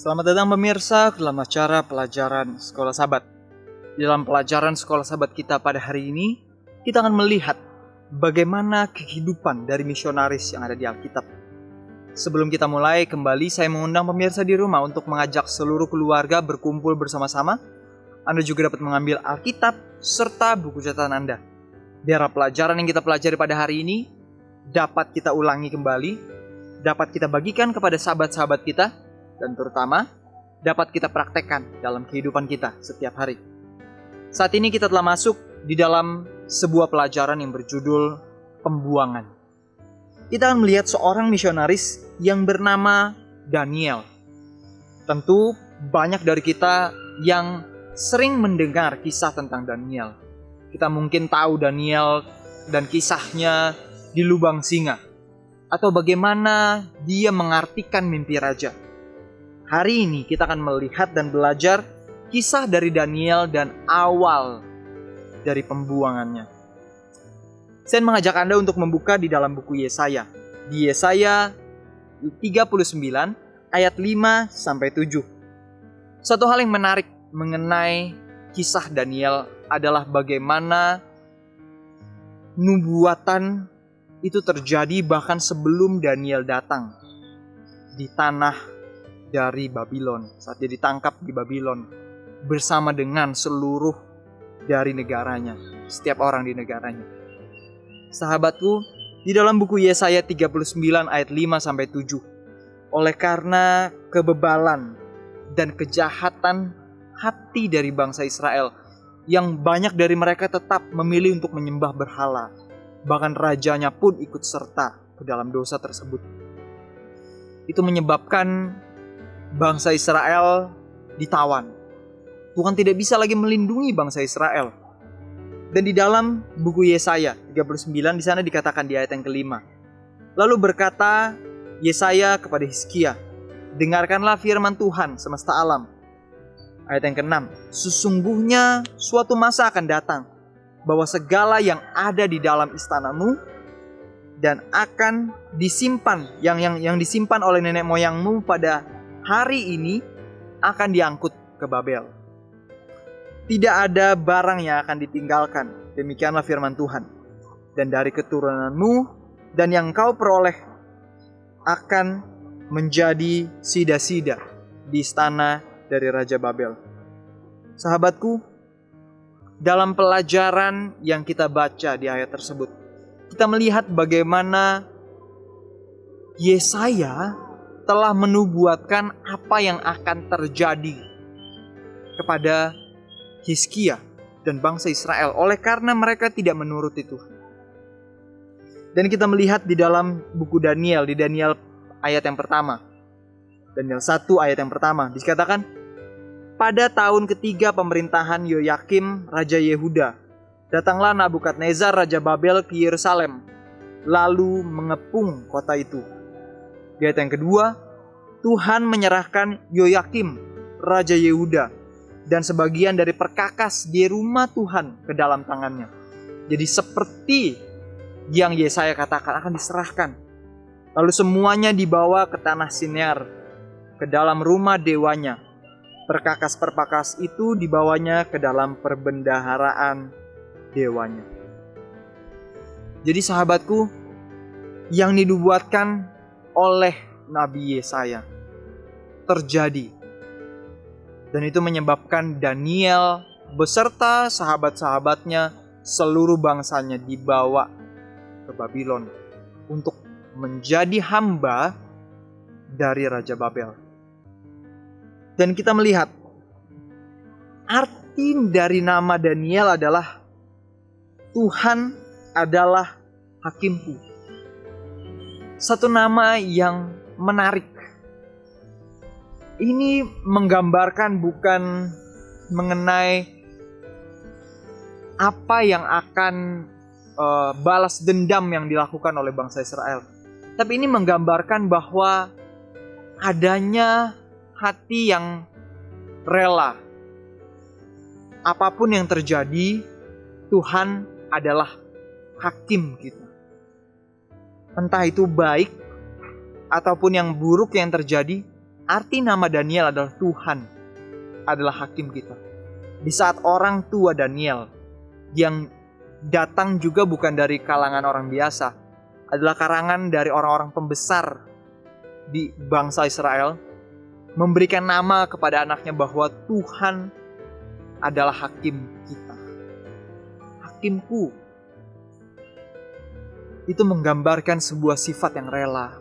Selamat datang pemirsa ke dalam acara pelajaran Sekolah Sabat. Di dalam pelajaran Sekolah Sabat kita pada hari ini, kita akan melihat bagaimana kehidupan dari misionaris yang ada di Alkitab. Sebelum kita mulai kembali, saya mengundang pemirsa di rumah untuk mengajak seluruh keluarga berkumpul bersama-sama. Anda juga dapat mengambil Alkitab serta buku catatan Anda. Biar pelajaran yang kita pelajari pada hari ini dapat kita ulangi kembali, dapat kita bagikan kepada sahabat-sahabat kita, dan terutama dapat kita praktekkan dalam kehidupan kita setiap hari. Saat ini kita telah masuk di dalam sebuah pelajaran yang berjudul Pembuangan. Kita akan melihat seorang misionaris yang bernama Daniel. Tentu banyak dari kita yang sering mendengar kisah tentang Daniel. Kita mungkin tahu Daniel dan kisahnya di lubang singa, atau bagaimana dia mengartikan mimpi raja. Hari ini kita akan melihat dan belajar kisah dari Daniel dan awal dari pembuangannya. Saya mengajak Anda untuk membuka di dalam buku Yesaya. Di Yesaya 39 ayat 5 sampai 7. Satu hal yang menarik mengenai kisah Daniel adalah bagaimana nubuatan itu terjadi bahkan sebelum Daniel datang di tanah dari Babylon, saat dia ditangkap di Babylon bersama dengan seluruh dari negaranya, setiap orang di negaranya. Sahabatku, di dalam buku Yesaya 39 ayat 5 sampai 7, oleh karena kebebalan dan kejahatan hati dari bangsa Israel, yang banyak dari mereka tetap memilih untuk menyembah berhala, bahkan rajanya pun ikut serta ke dalam dosa tersebut. Itu menyebabkan bangsa Israel ditawan. Tuhan tidak bisa lagi melindungi bangsa Israel. Dan di dalam buku Yesaya 39 di sana dikatakan di ayat yang kelima. Lalu berkata Yesaya kepada Hizkia, dengarkanlah firman Tuhan semesta alam. Ayat yang keenam, sesungguhnya suatu masa akan datang bahwa segala yang ada di dalam istanamu dan akan disimpan yang disimpan oleh nenek moyangmu pada hari ini akan diangkut ke Babel. Tidak ada barang yang akan ditinggalkan. Demikianlah firman Tuhan. Dan dari keturunanmu dan yang kau peroleh akan menjadi sida-sida di istana dari Raja Babel. Sahabatku, dalam pelajaran yang kita baca di ayat tersebut, kita melihat bagaimana Yesaya telah menubuatkan apa yang akan terjadi kepada Hizkia dan bangsa Israel oleh karena mereka tidak menuruti Tuhan. Dan kita melihat di dalam buku Daniel, di Daniel ayat yang pertama, Daniel 1 ayat yang pertama, dikatakan, pada tahun ketiga pemerintahan Yoyakim Raja Yehuda, datanglah Nabukadnezar Raja Babel ke Yerusalem, lalu mengepung kota itu. Di ayat yang kedua, Tuhan menyerahkan Yoyakim, Raja Yehuda, dan sebagian dari perkakas di rumah Tuhan ke dalam tangannya. Jadi seperti yang Yesaya katakan akan diserahkan. Lalu semuanya dibawa ke tanah Sinear, ke dalam rumah dewanya. Perkakas-perkakas itu dibawanya ke dalam perbendaharaan dewanya. Jadi sahabatku, yang dinubuatkan oleh Nabi Yesaya terjadi. Dan itu menyebabkan Daniel beserta sahabat-sahabatnya, seluruh bangsanya dibawa ke Babylon untuk menjadi hamba dari Raja Babel. Dan kita melihat arti dari nama Daniel adalah Tuhan adalah hakimku. Satu nama yang menarik. Ini menggambarkan bukan mengenai apa yang akan balas dendam yang dilakukan oleh bangsa Israel. Tapi ini menggambarkan bahwa adanya hati yang rela. Apapun yang terjadi, Tuhan adalah hakim kita. Entah itu baik ataupun yang buruk yang terjadi, Arti nama Daniel adalah Tuhan adalah hakim kita. Di saat orang tua Daniel yang datang juga bukan dari kalangan orang biasa, adalah karangan dari orang-orang pembesar di bangsa Israel, memberikan nama kepada anaknya bahwa Tuhan adalah hakim kita. Hakimku. Itu menggambarkan sebuah sifat yang rela.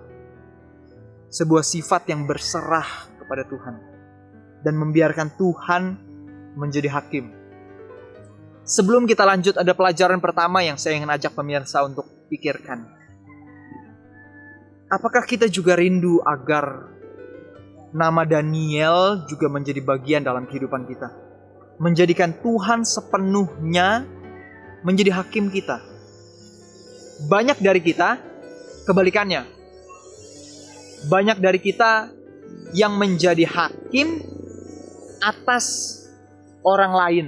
Sebuah sifat yang berserah kepada Tuhan. Dan membiarkan Tuhan menjadi hakim. Sebelum kita lanjut, ada pelajaran pertama yang saya ingin ajak pemirsa untuk pikirkan. Apakah kita juga rindu agar nama Daniel juga menjadi bagian dalam kehidupan kita? Menjadikan Tuhan sepenuhnya menjadi hakim kita. Banyak dari kita, kebalikannya. Banyak dari kita yang menjadi hakim atas orang lain.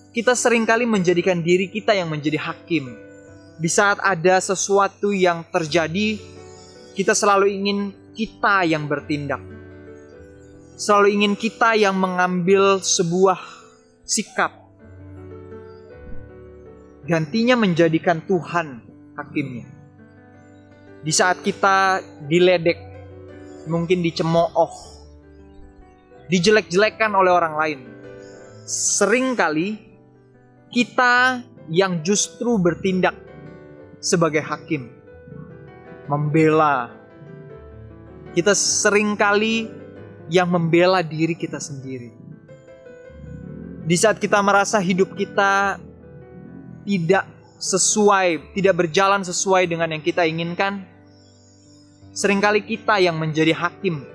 Kita seringkali menjadikan diri kita yang menjadi hakim. Di saat ada sesuatu yang terjadi, kita selalu ingin kita yang bertindak. Selalu ingin kita yang mengambil sebuah sikap. Gantinya menjadikan Tuhan hakimnya. Di saat kita diledek, mungkin dicemooh, dijelek-jelekan oleh orang lain, seringkali kita yang justru bertindak sebagai hakim, membela. Kita seringkali yang membela diri kita sendiri. Di saat kita merasa hidup kita tidak sesuai, tidak berjalan sesuai dengan yang kita inginkan, seringkali kita yang menjadi hakim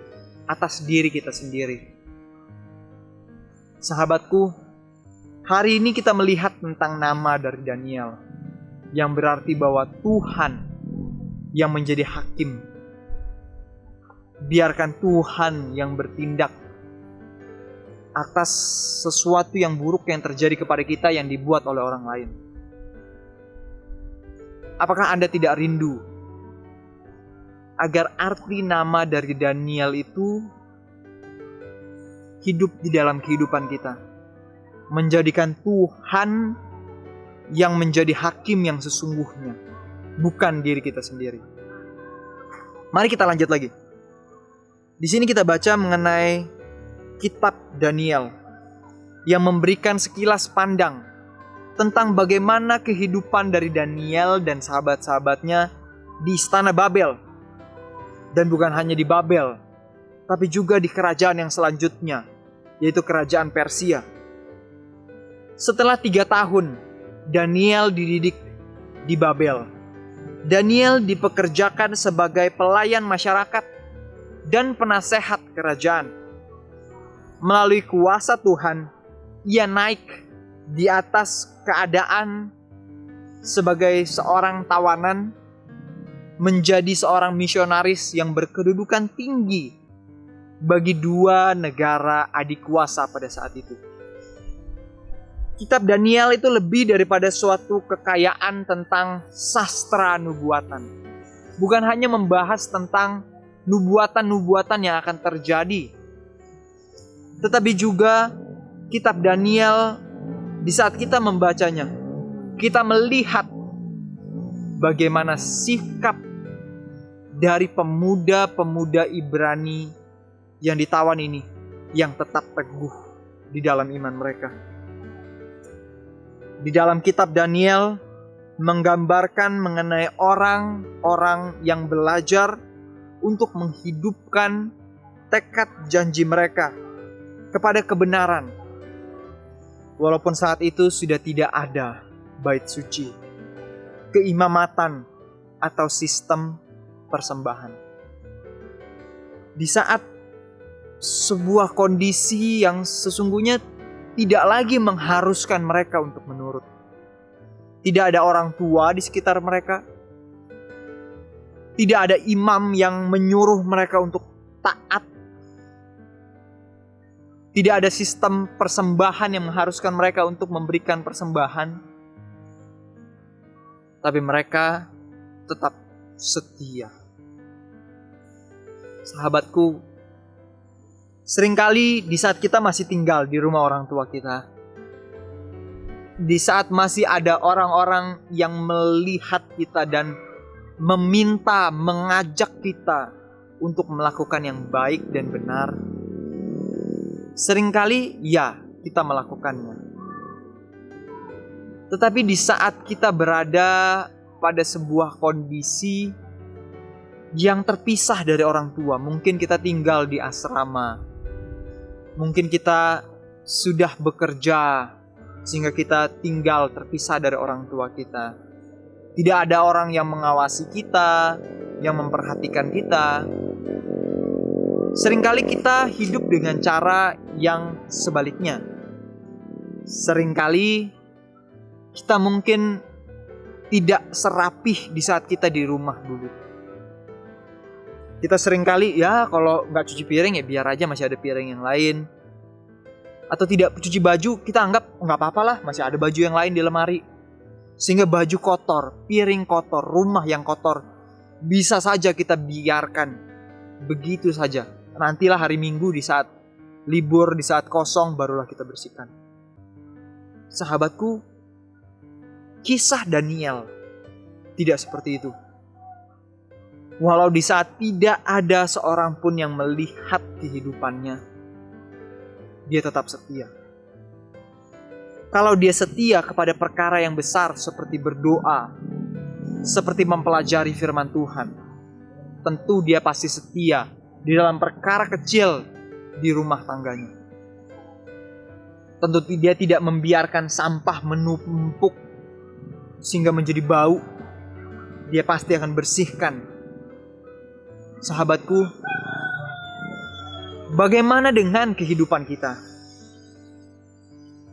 atas diri kita sendiri. Sahabatku, hari ini kita melihat tentang nama dari Daniel, yang berarti bahwa Tuhan yang menjadi hakim. Biarkan Tuhan yang bertindak atas sesuatu yang buruk yang terjadi kepada kita yang dibuat oleh orang lain. Apakah Anda tidak rindu agar arti nama dari Daniel itu hidup di dalam kehidupan kita? Menjadikan Tuhan yang menjadi hakim yang sesungguhnya, bukan diri kita sendiri. Mari kita lanjut lagi. Di sini kita baca mengenai kitab Daniel yang memberikan sekilas pandang tentang bagaimana kehidupan dari Daniel dan sahabat-sahabatnya di istana Babel. Dan bukan hanya di Babel, tapi juga di kerajaan yang selanjutnya, yaitu kerajaan Persia. Setelah 3 tahun, Daniel dididik di Babel. Daniel dipekerjakan sebagai pelayan masyarakat dan penasehat kerajaan. Melalui kuasa Tuhan, ia naik di atas keadaan sebagai seorang tawanan menjadi seorang misionaris yang berkedudukan tinggi bagi 2 negara adik kuasa pada saat itu. Kitab Daniel itu lebih daripada suatu kekayaan tentang sastra nubuatan. Bukan hanya membahas tentang nubuatan-nubuatan yang akan terjadi, tetapi juga kitab Daniel, di saat kita membacanya, kita melihat bagaimana sikap dari pemuda-pemuda Ibrani yang ditawan ini, yang tetap teguh di dalam iman mereka. Di dalam kitab Daniel menggambarkan mengenai orang-orang yang belajar untuk menghidupkan tekad janji mereka kepada kebenaran. Walaupun saat itu sudah tidak ada bait suci, keimamatan, atau sistem persembahan. Di saat sebuah kondisi yang sesungguhnya tidak lagi mengharuskan mereka untuk menurut. Tidak ada orang tua di sekitar mereka. Tidak ada imam yang menyuruh mereka untuk taat. Tidak ada sistem persembahan yang mengharuskan mereka untuk memberikan persembahan. Tapi mereka tetap setia. Sahabatku, seringkali di saat kita masih tinggal di rumah orang tua kita, di saat masih ada orang-orang yang melihat kita dan meminta, mengajak kita untuk melakukan yang baik dan benar, seringkali ya kita melakukannya. Tetapi di saat kita berada pada sebuah kondisi yang terpisah dari orang tua, mungkin kita tinggal di asrama, mungkin kita sudah bekerja sehingga kita tinggal terpisah dari orang tua kita. Tidak ada orang yang mengawasi kita, yang memperhatikan kita. Seringkali kita hidup dengan cara yang sebaliknya. Seringkali kita mungkin tidak serapih di saat kita di rumah dulu. Kita seringkali ya kalau nggak cuci piring ya biar aja masih ada piring yang lain. Atau tidak cuci baju, kita anggap nggak apa-apa lah, masih ada baju yang lain di lemari. Sehingga baju kotor, piring kotor, rumah yang kotor bisa saja kita biarkan begitu saja. Nantilah hari Minggu di saat libur, di saat kosong barulah kita bersihkan. Sahabatku, kisah Daniel tidak seperti itu. Walau di saat tidak ada seorang pun yang melihat kehidupannya, dia tetap setia. Kalau dia setia kepada perkara yang besar seperti berdoa, seperti mempelajari firman Tuhan, tentu dia pasti setia di dalam perkara kecil di rumah tangganya. Tentu dia tidak membiarkan sampah menumpuk sehingga menjadi bau. Dia pasti akan bersihkan. Sahabatku, bagaimana dengan kehidupan kita?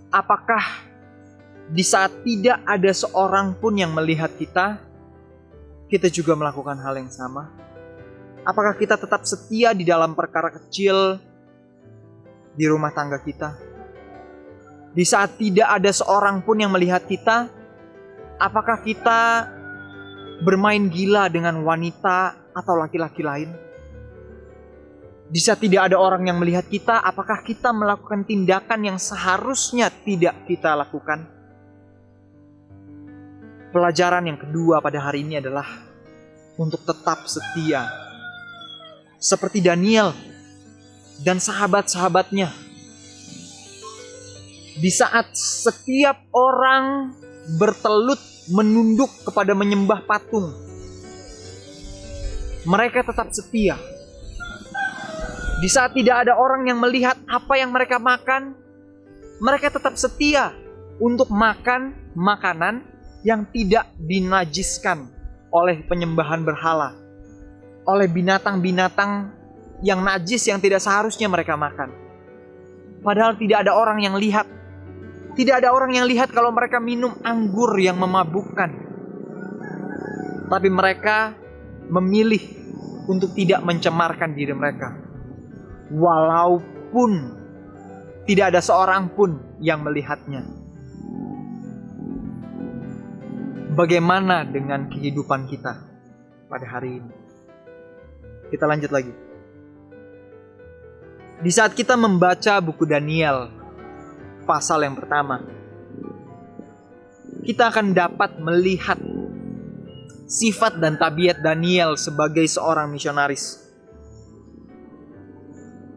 Apakah di saat tidak ada seorang pun yang melihat kita, kita juga melakukan hal yang sama? Apakah kita tetap setia di dalam perkara kecil di rumah tangga kita? Di saat tidak ada seorang pun yang melihat kita, apakah kita bermain gila dengan wanita atau laki-laki lain? Di saat tidak ada orang yang melihat kita, apakah kita melakukan tindakan yang seharusnya tidak kita lakukan? Pelajaran yang kedua pada hari ini adalah untuk tetap setia. Seperti Daniel dan sahabat-sahabatnya. Di saat setiap orang bertelut menunduk kepada menyembah patung, mereka tetap setia. Di saat tidak ada orang yang melihat apa yang mereka makan, mereka tetap setia untuk makan makanan yang tidak dinajiskan oleh penyembahan berhala, oleh binatang-binatang yang najis yang tidak seharusnya mereka makan. Padahal tidak ada orang yang lihat. Tidak ada orang yang lihat kalau mereka minum anggur yang memabukkan. Tapi mereka memilih untuk tidak mencemarkan diri mereka. Walaupun tidak ada seorang pun yang melihatnya. Bagaimana dengan kehidupan kita pada hari ini? Kita lanjut lagi. Di saat kita membaca buku Daniel, pasal yang pertama, kita akan dapat melihat sifat dan tabiat Daniel sebagai seorang misionaris.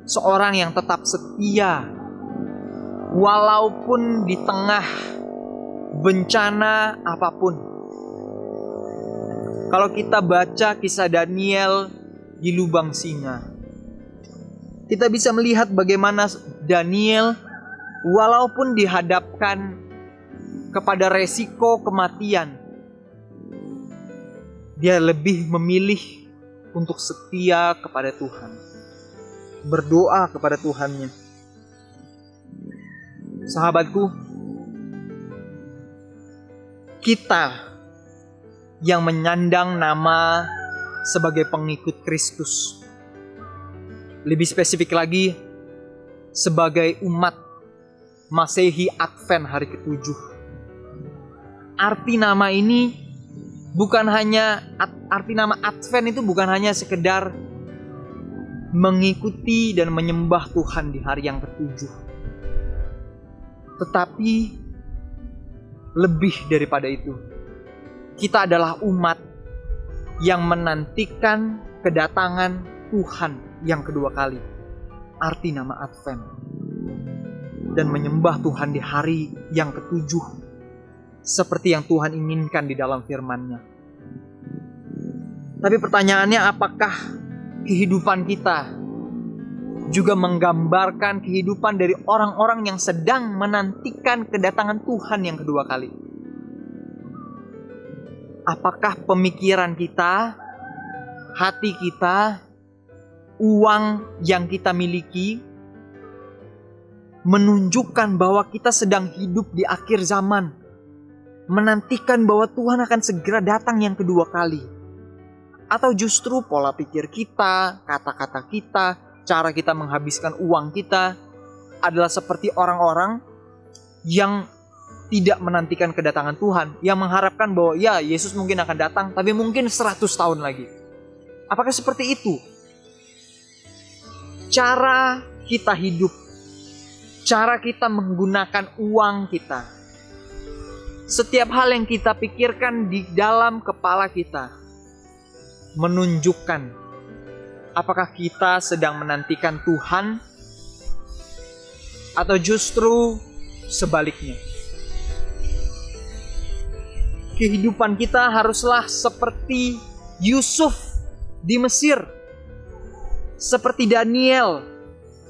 Seorang yang tetap setia walaupun di tengah bencana apapun. Kalau kita baca kisah Daniel di lubang singa, kita bisa melihat bagaimana Daniel walaupun dihadapkan kepada resiko kematian, dia lebih memilih untuk setia kepada Tuhan, berdoa kepada Tuhannya. Sahabatku, kita yang menyandang nama sebagai pengikut Kristus, lebih spesifik lagi sebagai umat Masehi Advent hari ke-7. Arti nama ini bukan hanya, arti nama Advent itu bukan hanya sekedar mengikuti dan menyembah Tuhan di hari yang ketujuh. Tetapi lebih daripada itu, kita adalah umat yang menantikan kedatangan Tuhan yang kedua kali. Arti nama Advent. Dan menyembah Tuhan di hari yang ketujuh, seperti yang Tuhan inginkan di dalam firman-Nya. Tapi pertanyaannya, apakah kehidupan kita juga menggambarkan kehidupan dari orang-orang yang sedang menantikan kedatangan Tuhan yang kedua kali? Apakah pemikiran kita, hati kita, uang yang kita miliki menunjukkan bahwa kita sedang hidup di akhir zaman, menantikan bahwa Tuhan akan segera datang yang kedua kali? Atau justru pola pikir kita, kata-kata kita, cara kita menghabiskan uang kita adalah seperti orang-orang yang tidak menantikan kedatangan Tuhan, yang mengharapkan bahwa ya Yesus mungkin akan datang, tapi mungkin 100 tahun lagi. Apakah seperti itu cara kita hidup, cara kita menggunakan uang kita, setiap hal yang kita pikirkan di dalam kepala kita menunjukkan apakah kita sedang menantikan Tuhan atau justru sebaliknya? Kehidupan kita haruslah seperti Yusuf di Mesir, seperti Daniel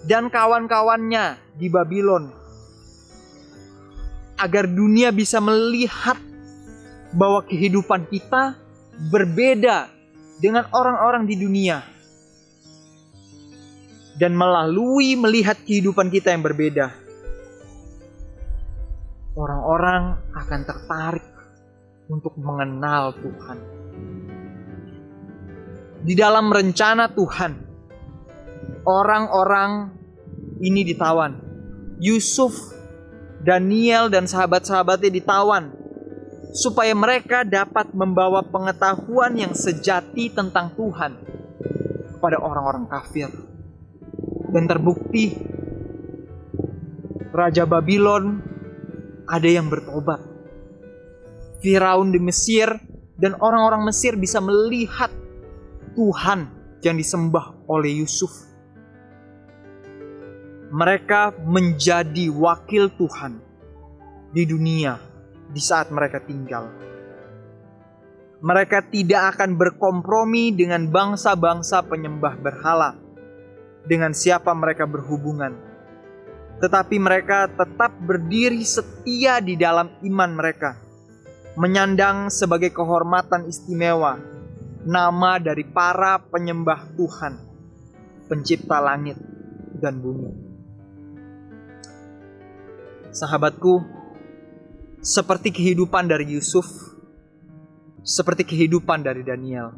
dan kawan-kawannya di Babylon, agar dunia bisa melihat bahwa kehidupan kita berbeda dengan orang-orang di dunia. Dan melalui melihat kehidupan kita yang berbeda, orang-orang akan tertarik untuk mengenal Tuhan. Di dalam rencana Tuhan, orang-orang ini ditawan. Yusuf, Daniel, dan sahabat-sahabatnya ditawan supaya mereka dapat membawa pengetahuan yang sejati tentang Tuhan kepada orang-orang kafir. Dan terbukti, Raja Babylon ada yang bertobat. Firaun di Mesir dan orang-orang Mesir bisa melihat Tuhan yang disembah oleh Yusuf. Mereka menjadi wakil Tuhan di dunia di saat mereka tinggal. Mereka tidak akan berkompromi dengan bangsa-bangsa penyembah berhala, dengan siapa mereka berhubungan. Tetapi mereka tetap berdiri setia di dalam iman mereka, menyandang sebagai kehormatan istimewa nama dari para penyembah Tuhan, pencipta langit dan bumi. Sahabatku, seperti kehidupan dari Yusuf, seperti kehidupan dari Daniel,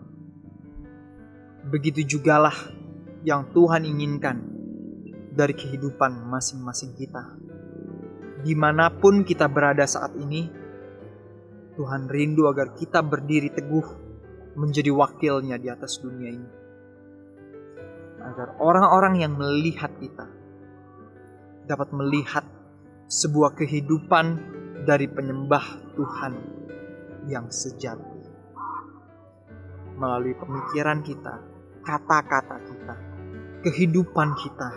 begitu jugalah yang Tuhan inginkan dari kehidupan masing-masing kita. Dimanapun kita berada saat ini, Tuhan rindu agar kita berdiri teguh menjadi wakilnya di atas dunia ini. Agar orang-orang yang melihat kita dapat melihat sebuah kehidupan dari penyembah Tuhan yang sejati. Melalui pemikiran kita, kata-kata kita, kehidupan kita.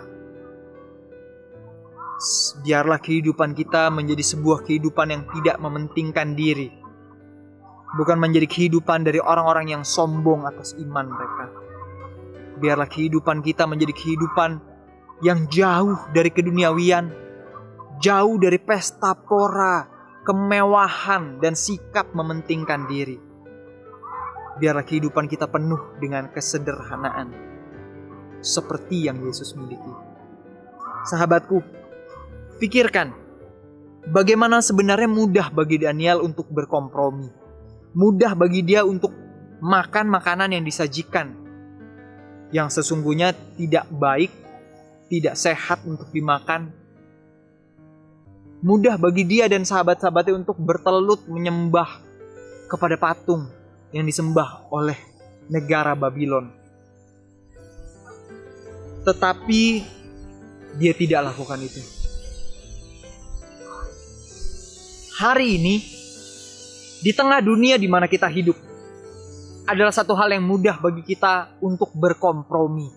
Biarlah kehidupan kita menjadi sebuah kehidupan yang tidak mementingkan diri. Bukan menjadi kehidupan dari orang-orang yang sombong atas iman mereka. Biarlah kehidupan kita menjadi kehidupan yang jauh dari keduniawian, jauh dari pesta pora, kemewahan, dan sikap mementingkan diri. Biarlah kehidupan kita penuh dengan kesederhanaan, seperti yang Yesus miliki. Sahabatku, pikirkan, bagaimana sebenarnya mudah bagi Daniel untuk berkompromi. Mudah bagi dia untuk makan makanan yang disajikan, yang sesungguhnya tidak baik, tidak sehat untuk dimakan. Mudah bagi dia dan sahabat-sahabatnya untuk bertelut menyembah kepada patung yang disembah oleh negara Babylon. tetapi dia tidak lakukan itu. Hari ini, di tengah dunia di mana kita hidup, adalah satu hal yang mudah bagi kita untuk berkompromi,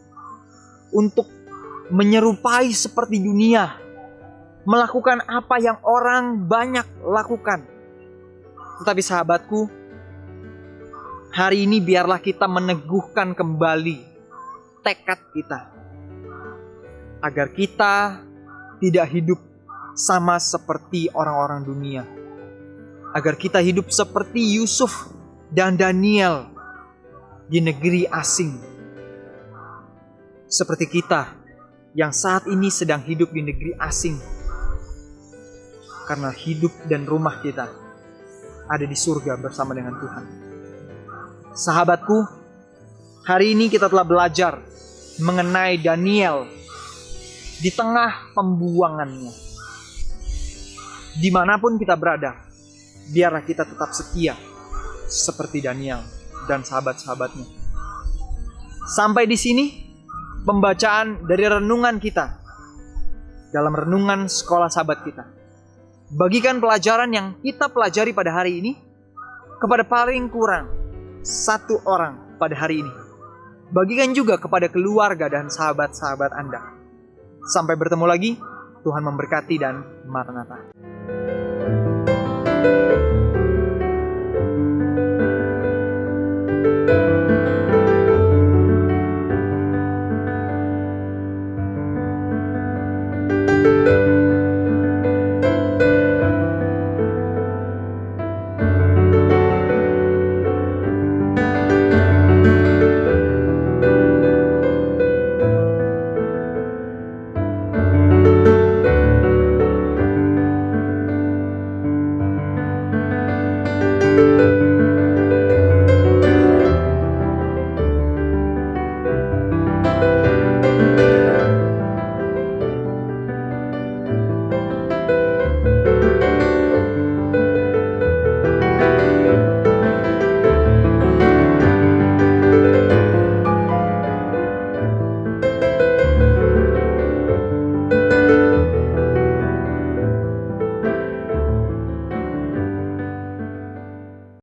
untuk menyerupai seperti dunia, melakukan apa yang orang banyak lakukan. Tetapi sahabatku, hari ini biarlah kita meneguhkan kembali tekad kita, agar kita tidak hidup sama seperti orang-orang dunia, agar kita hidup seperti Yusuf dan Daniel di negeri asing, seperti kita yang saat ini sedang hidup di negeri asing, karena hidup dan rumah kita ada di surga bersama dengan Tuhan. Sahabatku, hari ini kita telah belajar mengenai Daniel di tengah pembuangannya. Dimanapun kita berada, biarlah kita tetap setia seperti Daniel dan sahabat-sahabatnya. Sampai di sini pembacaan dari renungan kita dalam renungan sekolah sahabat kita. Bagikan pelajaran yang kita pelajari pada hari ini kepada paling kurang satu orang pada hari ini. Bagikan juga kepada keluarga dan sahabat-sahabat Anda. Sampai bertemu lagi. Tuhan memberkati dan Maranatha.